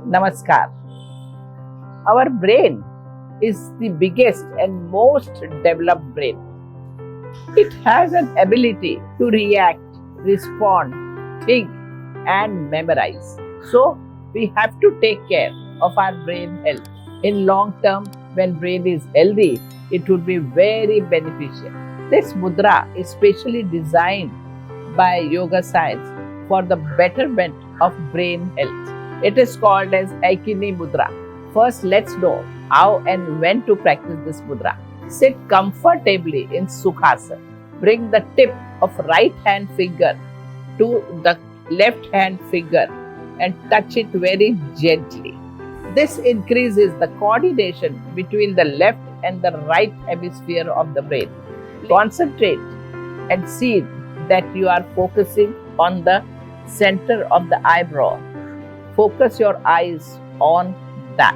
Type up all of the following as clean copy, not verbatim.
Namaskar. Our brain is the biggest and most developed brain. It has an ability to react, respond, think, and memorize. So, we have to take care of our brain health. In long term, when brain is healthy, it would be very beneficial. This mudra is specially designed by yoga science for the betterment of brain health. It is called as Aikini Mudra. First, let's know how and when to practice this mudra. Sit comfortably in Sukhasana. Bring the tip of right hand finger to the left hand finger and touch it very gently. This increases the coordination between the left and the right hemisphere of the brain. Concentrate and see that you are focusing on the center of the eyebrow. Focus your eyes on that.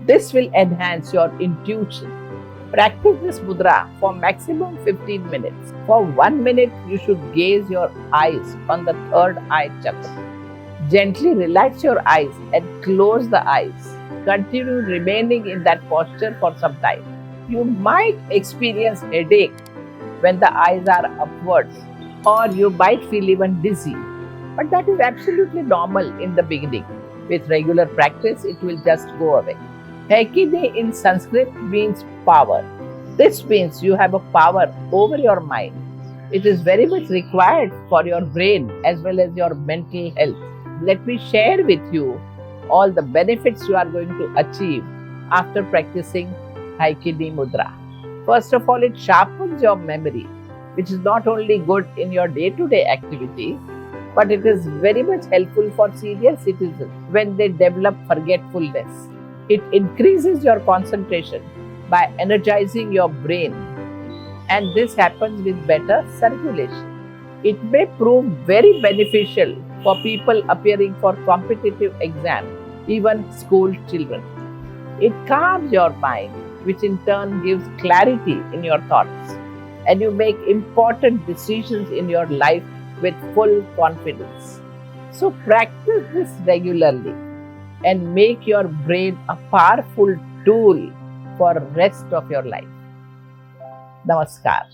This will enhance your intuition. Practice this mudra for maximum 15 minutes. For 1 minute, you should gaze your eyes on the third eye chakra. Gently relax your eyes and close the eyes. Continue remaining in that posture for some time. You might experience headache when the eyes are upwards, or you might feel even dizzy. But that is absolutely normal in the beginning. With regular practice, it will just go away. Aikini in Sanskrit means power. This means you have a power over your mind. It is very much required for your brain as well as your mental health. Let me share with you all the benefits you are going to achieve after practicing Aikini Mudra. First of all, it sharpens your memory, which is not only good in your day-to-day activity, but it is very much helpful for senior citizens when they develop forgetfulness. It increases your concentration by energizing your brain, and this happens with better circulation. It may prove very beneficial for people appearing for competitive exams, even school children. It calms your mind, which in turn gives clarity in your thoughts, and you make important decisions in your life with full confidence. So practice this regularly and make your brain a powerful tool for the rest of your life. Namaskar.